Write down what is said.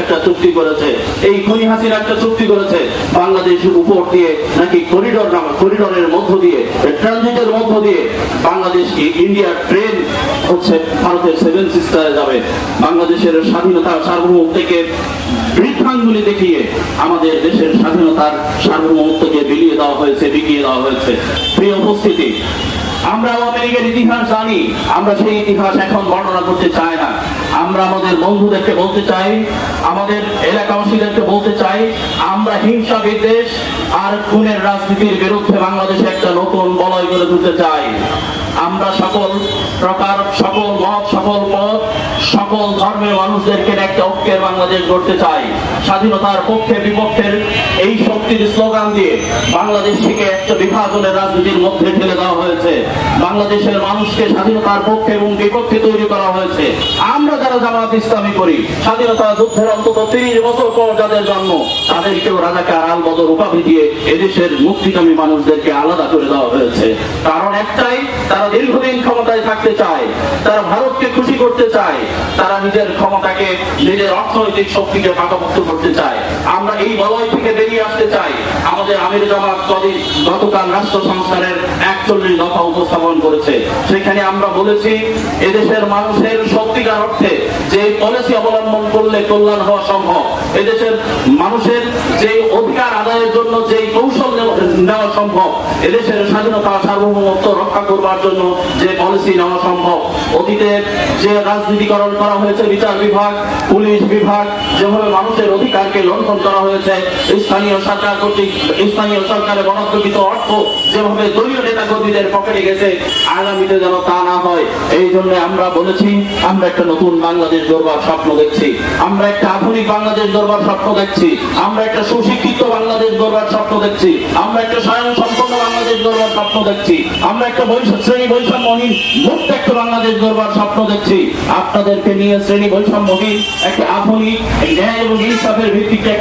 একটা চুক্তি করেছে, এই খুনি হাসিনা একটা চুক্তি করেছে বাংলাদেশের উপর দিয়ে নাকি করিডোরের মধ্য দিয়ে, ট্রানজিটের মধ্য দিয়ে বাংলাদেশ ইন্ডিয়ার ট্রেন হচ্ছে ভারতের সেভেন সিস্টারে যাবে। বাংলাদেশের স্বাধীনতা সার্বভৌমত্বকে বৃদ্ধাঙ্গুলি দেখিয়ে আমাদের দেশের স্বাধীনতার সার্বভৌমত্বকে বিলিয়ে দেওয়া হয়েছে, বিকিয়ে দেওয়া হয়েছে। প্রিয় উপস্থিতি, আমরা আওয়ামী লীগের ইতিহাস জানি, আমরা সেই ইতিহাস এখন বর্ণনা করতে চাই না। আমরা আমাদের বন্ধুদেরকে বলতে চাই, আমাদের এলাকাবাসীদেরকে বলতে চাই, আমরা হিংসা বিদ্বেষ আর খুনের রাজনীতির বিরুদ্ধে বাংলাদেশে একটা নতুন বলয় গড়ে তুলতে চাই। আমরা সকল প্রকার, সকল মত, সকল পথ, সকল ধর্মের মানুষদেরকে একটা ঐক্যের বাংলাদেশ গড়তে চাই। স্বাধীনতার পক্ষে বিপক্ষের এই শক্তির স্লোগান দিয়ে বাংলাদেশ থেকে একটা বিভাজনের রাজনীতির মধ্যে ঠেলে দেওয়া হয়েছে। বাংলাদেশের মানুষকে স্বাধীনতার পক্ষে এবং বিপক্ষে তৈরি করা হয়েছে। আমরা যারা জামাত ইসলামী করি, স্বাধীনতা যুদ্ধের অন্তত 30 বছর পর যাদের জন্ম, তাদেরকেও রাজাকার আল বদর উপাধি দিয়ে এদেশের মুক্তিকামী মানুষদেরকে আলাদা করে দেওয়া হয়েছে। কারণ একটাই, তারা দীর্ঘদিন ক্ষমতায় থাকতে চায়, তারা ভারতকে খুশি করতে চায়, তারা নিজের ক্ষমতাকে, নিজের অর্থনৈতিক শক্তিকে পাকাপোক্ত করতে চায়। আমরা এই বলয় থেকে বেরিয়ে আসতে চাই। আমাদের আমির জামাত গতকাল রাষ্ট্র সংস্কারের 41 দফা উপস্থাপন করেছে। সেখানে আমরা বলেছি, এদেশের মানুষের সত্যিকার অর্থে যে পলিসি অবলম্বন করলে কল্যাণ হওয়া সম্ভব, এদেশের মানুষের যে অধিকার আদায়ের জন্য যে কৌশল নেওয়া সম্ভব, এদেশের স্বাধীনতা সার্বভৌমত্ব রক্ষা করবার জন্য যে পলিসি নেওয়া সম্ভব, অতীতে যে রাজনীতিকরণ করা হয়েছে, বিচার বিভাগ, পুলিশ বিভাগ, যেভাবে মানুষের অধিকারকে লঙ্ঘন করা হয়েছে, স্থানীয় সরকার কর্তৃক স্থানীয় সরকারের বরাদ্দকৃত অর্থ যেভাবে দলীয় নেতা কর্মীদের পকেটে গেছে, আগামীতে যেন তা না হয়, এই জন্য আমরা বলেছি, আমরা একটা নতুন বাংলাদেশ গড়বার স্বপ্ন দেখছি, আমরা একটা আধুনিক বাংলাদেশ গড়বার স্বপ্ন দেখছি, আমরা একটা সুশিক্ষিত বাংলাদেশ গড়বার স্বপ্ন দেখছি, আমরা একটা স্বয়ং সম্পন্ন বাংলাদেশ গড়বার স্বপ্ন দেখছি, আমরা একটা শ্রেণী বৈষম্যহীন মুক্ত একটা বাংলাদেশ গড়বার স্বপ্ন দেখছি। আপনাদেরকে নিয়ে শ্রেণী বৈষম্যহীন একটা আধুনিক ন্যায় এবং ইনসাফের ভিত্তিতে